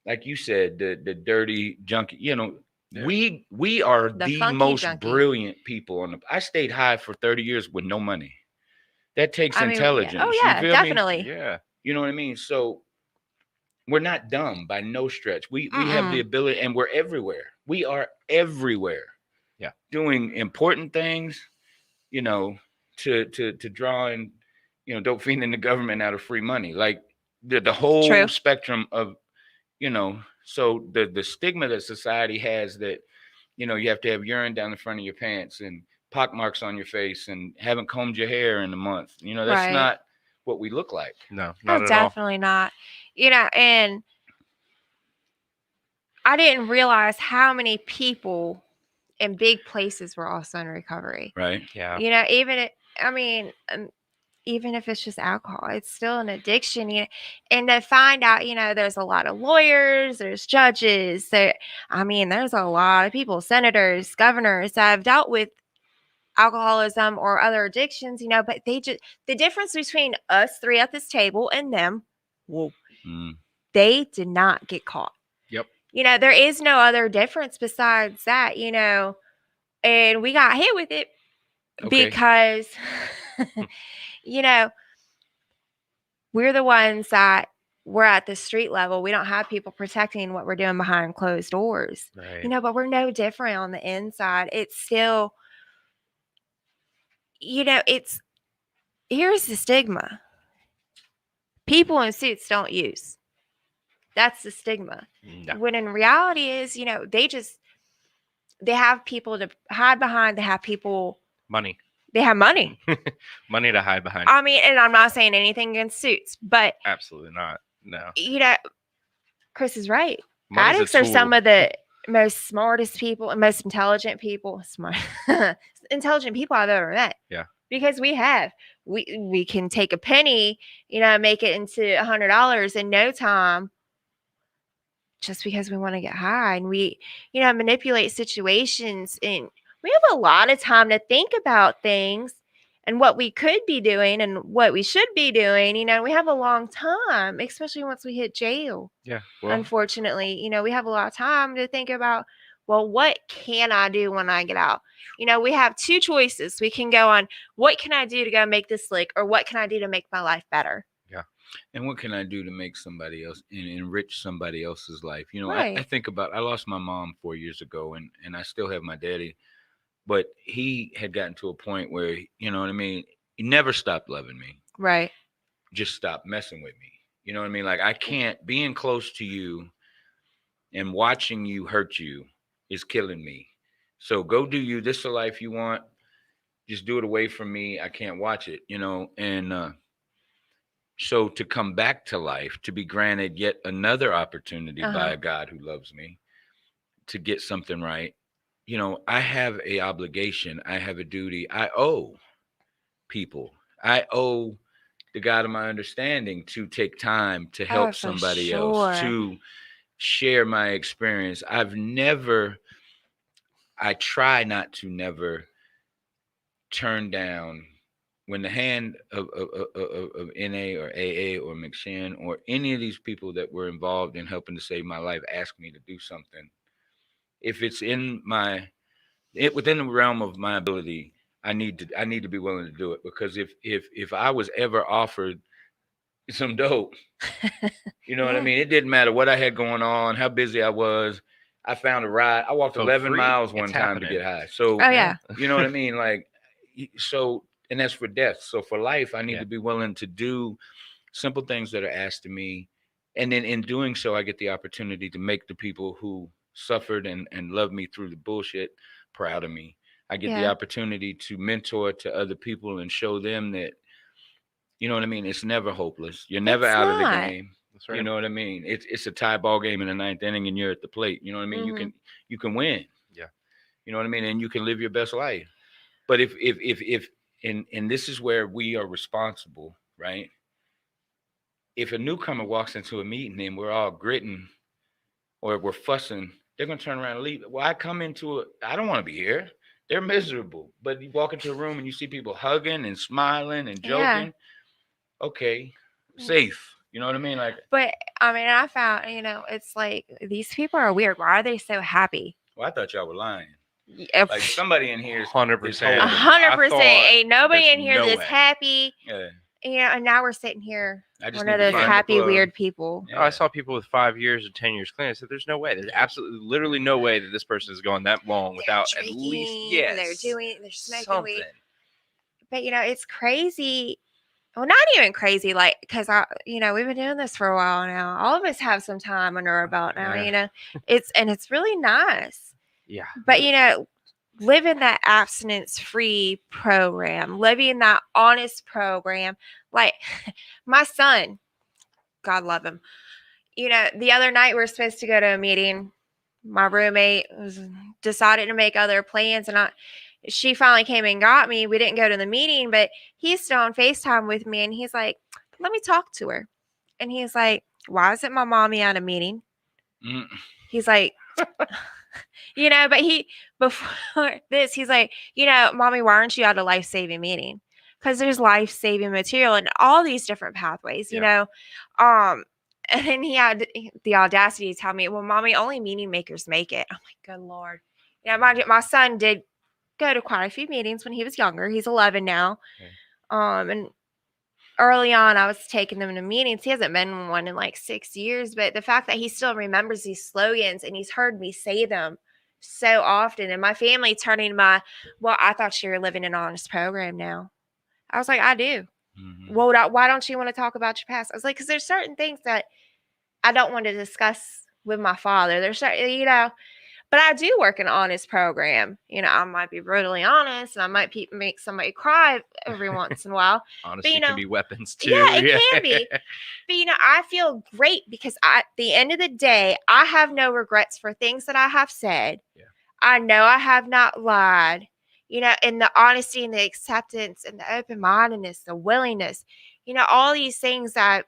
like you said, the dirty junkie. You know, Yeah. we are The the funky most junkie. brilliant people on the. I stayed high for 30 years with no money. That takes I mean, yeah. intelligence. Oh you yeah, feel me? definitely. Yeah. You know what I mean? So we're not dumb by no stretch. We have the ability, and we're everywhere. We are everywhere. Yeah. Doing important things, you know, to draw in, you know, dope fiend in the government out of free money. Like the whole True. spectrum of, you know, so the stigma that society has that, you know, you have to have urine down the front of your pants and pock marks on your face and haven't combed your hair in a month. You know, that's Right. not what we look like. No, No, not at all. definitely not. You know, and I didn't realize how many people in big places were also in recovery. Right. Yeah. You know, even if it's just alcohol, it's still an addiction. You know? And to find out, you know, there's a lot of lawyers, there's judges, there's a lot of people, senators, governors that have dealt with alcoholism or other addictions, you know, but the difference between us three at this table and them, well, they did not get caught. Yep. You know, there is no other difference besides that, you know, and we got hit with it because, you know, we're the ones that we're at the street level. We don't have people protecting what we're doing behind closed doors, Right. you know, but we're no different on the inside. It's still, you know, here's the stigma. People in suits don't use. That's the stigma. No. When in reality is, you know, they have people to hide behind. They have people. Money. They have money. Money to hide behind. I mean, and I'm not saying anything against suits, but Absolutely not. No. you know, Chris is right. Money's a Addicts are some tool. of the most smartest people and most intelligent people. Intelligent people I've ever met. Yeah. Because we can take a penny, you know, make it into $100 in no time. Just because we want to get high, and we, you know, manipulate situations, and we have a lot of time to think about things and what we could be doing and what we should be doing. You know, we have a long time, especially once we hit jail. Yeah. Well, Unfortunately, you know, we have a lot of time to think about, well, what can I do when I get out? You know, we have two choices. We can go on, what can I do to go make this slick, or what can I do to make my life better? And what can I do to make somebody else and enrich somebody else's life? You know, Right. I think about, I lost my mom 4 years ago and I still have my daddy, but he had gotten to a point where, you know what I mean? He never stopped loving me. Right. Just stopped messing with me. You know what I mean? Like I can't, being close to you and watching you hurt you is killing me. So go do you. This is the life you want. Just do it away from me. I can't watch it, you know? And, so to come back to life, to be granted yet another opportunity by a God who loves me to get something right, you know, I have a obligation. I have a duty. I owe people. I owe the God of my understanding to take time to help for somebody sure. else, to share my experience. I try not to never turn down when the hand of NA or AA or McShin or any of these people that were involved in helping to save my life ask me to do something. If it's within the realm of my ability, I need to be willing to do it, because if I was ever offered some dope, you know what I Yeah. mean? It didn't matter what I had going on, how busy I was. I found a ride. I walked For 11 free, miles one it's time to happening. get high. So, Oh yeah. you know what I mean? Like, so, and that's for death. So for life, I need Yeah. to be willing to do simple things that are asked of me. And then in doing so, I get the opportunity to make the people who suffered and loved me through the bullshit proud of me. I get the Yeah. opportunity to mentor to other people and show them that, you know what I mean? It's never hopeless. You're never It's out of the not. game. That's right. You know what I mean? It's a tie ball game in the ninth inning, and you're at the plate. You know what I mean? Mhm. You can win. Yeah. You know what I mean? And you can live your best life. But if and this is where we are responsible, right? If a newcomer walks into a meeting and we're all gritting or we're fussing, they're gonna turn around and leave. Well, I don't want to be here. They're miserable. But you walk into a room and you see people hugging and smiling and Yeah. joking. Okay, safe. You know what I mean? Like, But I mean, I found, it's like these people are weird. Why are they so happy? well, I thought y'all were lying. If Like somebody in here is 100%. holding. 100%, ain't nobody there's in here no that's way. happy. Yeah, And now we're sitting here, I just one need of to those find the happy, plug. weird people. Yeah. Oh, I saw people with 5 years or 10 years clean. I said, "There's no way. There's absolutely, literally no way that this person has gone that long without They're at least drinking, they're smoking something." weed. But it's crazy. Well, not even crazy, like, because we've been doing this for a while now. All of us have some time under our belt now. Yeah. It's really nice. Yeah. But living that abstinence-free program, living that honest program, like my son, God love him. The other night we were supposed to go to a meeting. My roommate decided to make other plans, and she finally came and got me. We didn't go to the meeting, but he's still on FaceTime with me, and he's like, "Let me talk to her." And he's like, "Why isn't my mommy at a meeting?" Mm. He's like, but before this, he's like, "Mommy, why aren't you at a life-saving meeting?" Because there's life-saving material in all these different pathways, and then he had the audacity to tell me, "Well, Mommy, only meeting makers make it." I'm like, "Good Lord." My son did go to quite a few meetings when he was younger. He's 11 now. Okay. And early on, I was taking them to meetings. He hasn't been in one in like 6 years, but the fact that he still remembers these slogans and he's heard me say them so often, and my family turning well, I thought you were living an honest program now. I was like, I do. Mhm. Well, why don't you want to talk about your past? I was like, because there's certain things that I don't want to discuss with my father. There's certain, but I do work an honest program. I might be brutally honest, and I might make somebody cry every once in a while. Honesty can be weapons too. Yeah, it can be. But I feel great because at the end of the day, I have no regrets for things that I have said. Yeah. I know I have not lied. And the honesty and the acceptance and the open-mindedness, the willingness, all these things that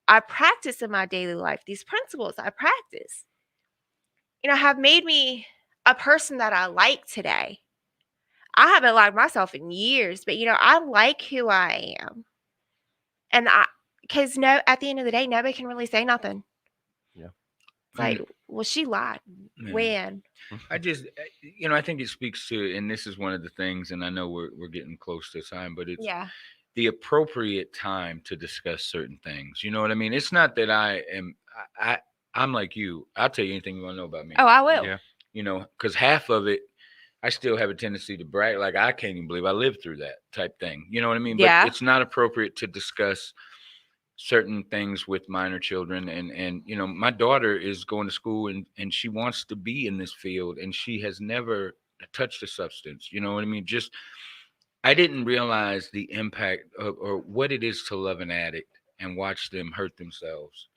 I practice in my daily life, these principles I practice, have made me a person that I like today. I haven't liked myself in years, but I like who I am. And because at the end of the day, nobody can really say nothing. Yeah. It's like, well, she lied. Yeah. When? I just, I think it speaks to, and this is one of the things, and I know we're getting close to time, but it's the appropriate time to discuss certain things. You know what I mean? It's not that I'm like you. I'll tell you anything you want to know about me. Oh, I will. Yeah. Because half of it, I still have a tendency to brag. Like, I can't even believe I lived through that type thing. You know what I mean? Yeah. But it's not appropriate to discuss certain things with minor children. And my daughter is going to school and she wants to be in this field, and she has never touched a substance. You know what I mean? Just, I didn't realize the impact or what it is to love an addict and watch them hurt themselves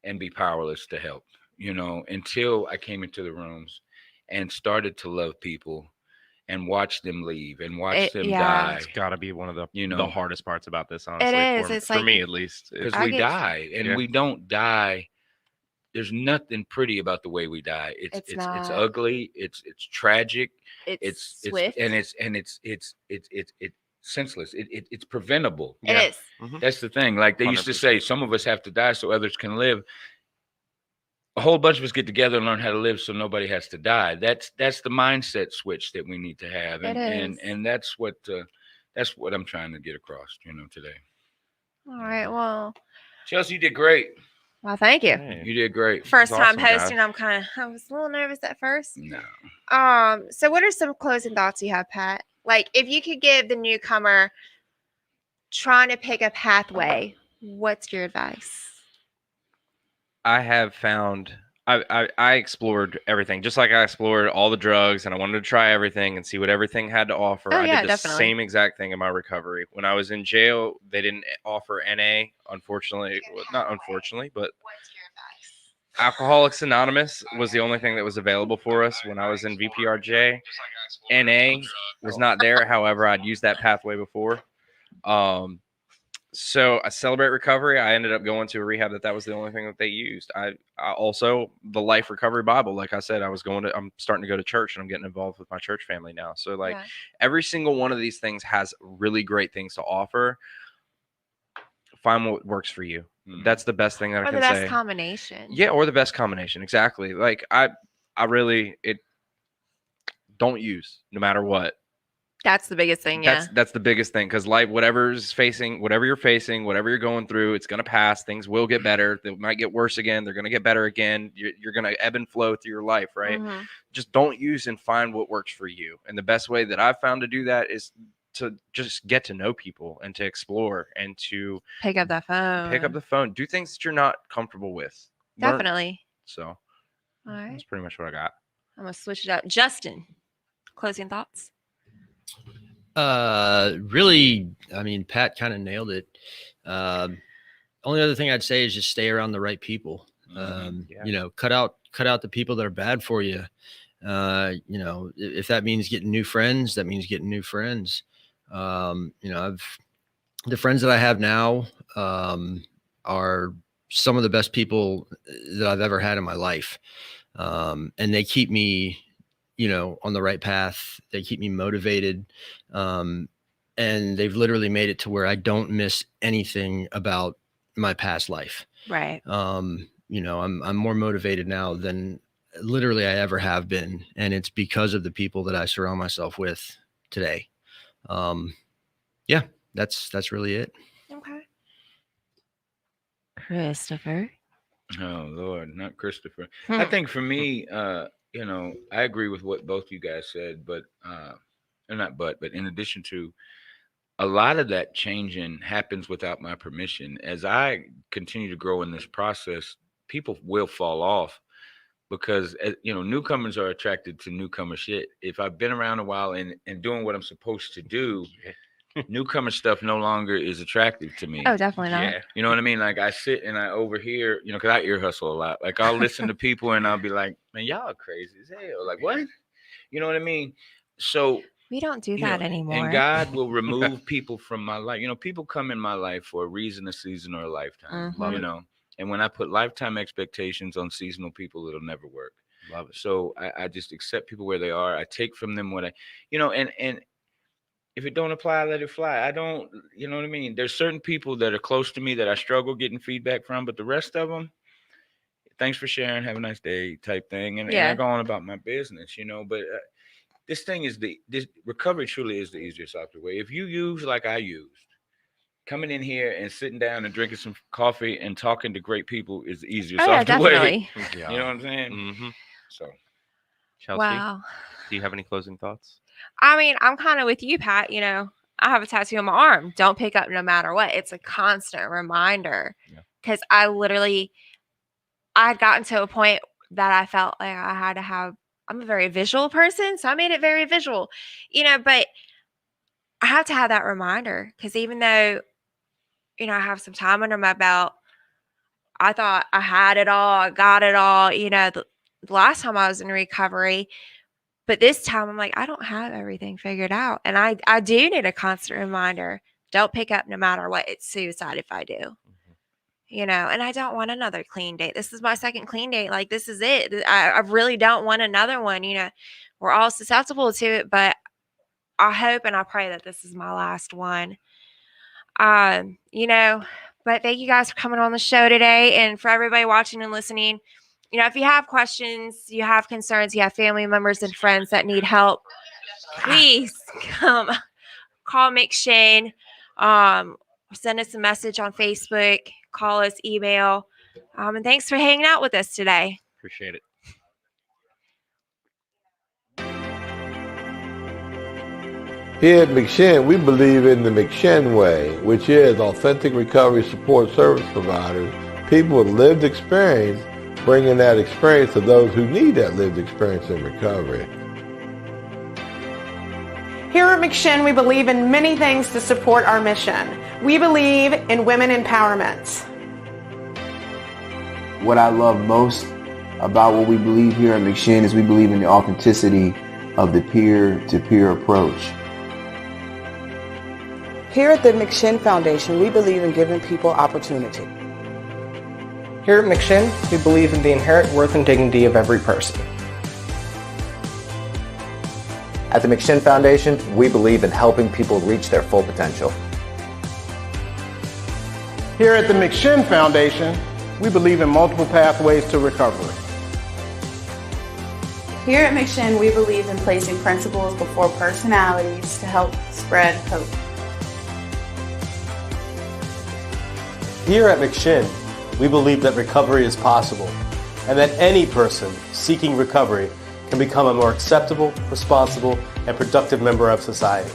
and be powerless to help, until I came into the rooms and started to love people and watch them leave and watch them yeah. die. It's got to be one of the You know. the hardest parts about this, honestly. is. For, It's for like- me, at least. Because I we get- die, and Yeah. we don't die. There's nothing pretty about the way we die. It's not. ugly. It's tragic. It's It's swift. it's senseless. It's preventable. It Yeah. is. That's the thing. Like they used to 100%. say, some of us have to die so others can live. A whole bunch of us get together and learn how to live so nobody has to die. That's the mindset switch that we need to have, It is. and that's what I'm trying to get across, today. All right. Well, Chelsea, you did great. well, thank you. Hey. You did great. First time awesome, guys. hosting, I was a little nervous at first. No. So what are some closing thoughts you have, Pat? Like, if you could give the newcomer trying to pick a pathway, what's your advice? I have found I explored everything, just like I explored all the drugs, and I wanted to try everything and see what everything had to offer. Oh, I yeah, did the definitely. same exact thing in my recovery. When I was in jail, they didn't offer NA, unfortunately. Well, not unfortunately, but What's your advice? Alcoholics Anonymous was the only thing that was available for us when I was in VPRJ. NA was not there. However, I'd used that pathway before. So I Celebrate Recovery. I ended up going to a rehab that was the only thing that they used. I also the Life Recovery Bible. Like I said, I'm starting to go to church, and I'm getting involved with my church family now. So like Yeah. every single one of these things has really great things to offer. Find what works for you. That's the best thing that I Or can the best say. combination. Yeah, or the best combination. Exactly. Like I really don't use no matter what. That's the biggest thing. Yeah. That's the biggest thing, because life, whatever you're facing, whatever you're going through, it's gonna pass. Things will get better. They might get worse again. They're gonna get better again. You're gonna ebb and flow through your life, right? Mhm. Just don't use and find what works for you. And the best way that I've found to do that is to just get to know people and to explore and to Pick up that phone. pick up the phone, do things that you're not comfortable with. Learn- Definitely. So All right. that's pretty much what I got. I'm gonna switch it up. Justin, closing thoughts. Really, I mean, Pat kind of nailed it. Only other thing I'd say is just stay around the right people. Yeah. Cut out the people that are bad for you. If that means getting new friends, that means getting new friends. The friends that I have now are some of the best people that I've ever had in my life. And they keep me, on the right path. They keep me motivated. And they've literally made it to where I don't miss anything about my past life. Right. I'm more motivated now than literally I ever have been. And it's because of the people that I surround myself with today. That's really it. Okay. Christopher. Oh Lord, not Christopher. I think for me, I agree with what both you guys said, but in addition to, a lot of that changing happens without my permission. As I continue to grow in this process, people will fall off because newcomers are attracted to newcomer shit. If I've been around a while and doing what I'm supposed to do, newcomer stuff no longer is attractive to me. Oh, definitely not. Yeah. You know what I mean? Like I sit and I overhear, because I ear hustle a lot. Like I'll listen to people and I'll be like, man, y'all are crazy as hell. Like what? You know what I mean? So We don't do you that know, anymore. and God will remove people from my life. People come in my life for a reason, a season, or a lifetime. Mhm. And when I put lifetime expectations on seasonal people, it'll never work. Love it. So I just accept people where they are. I take from them what and if it don't apply, I let it fly. I don't, you know what I mean? There's certain people that are close to me that I struggle getting feedback from, but the rest of them, thanks for sharing, have a nice day type thing. And I go on about my business, but this thing is this recovery truly is the easiest out the way. If you use like I used, coming in here and sitting down and drinking some coffee and talking to great people is the easiest Oh, yeah, out the way. definitely. Yeah. You know what I'm saying? Mm-hmm. So Chelsea, Wow. do you have any closing thoughts? I mean, I'm kind of with you, Pat. I have a tattoo on my arm. Don't pick up no matter what. It's a constant reminder. Yeah. Because I had gotten to a point that I felt like I had to have, I'm a very visual person. So I made it very visual, but I have to have that reminder because even though, I have some time under my belt, I thought I had it all, I got it all. The last time I was in recovery, But this time I'm like, I don't have everything figured out. And I do need a constant reminder. Don't pick up no matter what. It's suicide if I do. You know, and I don't want another clean date. This is my second clean date. Like, this is it. I really don't want another one. You know, we're all susceptible to it, but I hope and I pray that this is my last one. You know, but thank you guys for coming on the show today, and for everybody watching and listening. You know, if you have questions, you have concerns, you have family members and friends that need help, please come call McShane. Send us a message on Facebook, call us, email. And thanks for hanging out with us today. Appreciate it. Here at McShane, we believe in the McShane way, which is authentic recovery support service providers, people with lived experience, bringing that experience to those who need that lived experience in recovery. Here at McShane, we believe in many things to support our mission. We believe in women empowerment. What I love most about what we believe here at McShane is we believe in the authenticity of the peer-to-peer approach. Here at the McShane Foundation, we believe in giving people opportunity. Here at McShane, we believe in the inherent worth and dignity of every person. At the McShane Foundation, we believe in helping people reach their full potential. Here at the McShane Foundation, we believe in multiple pathways to recovery. Here at McShane, we believe in placing principles before personalities to help spread hope. Here at McShane, we believe that recovery is possible and that any person seeking recovery can become a more acceptable, responsible, and productive member of society.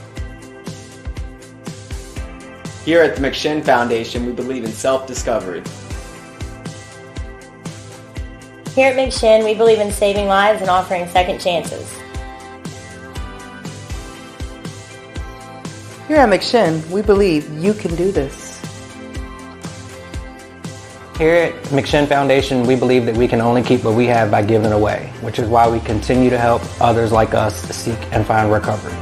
Here at the McShane Foundation, we believe in self-discovery. Here at McShane, we believe in saving lives and offering second chances. Here at McShane, we believe you can do this. Here at McShane Foundation, we believe that we can only keep what we have by giving away, which is why we continue to help others like us seek and find recovery.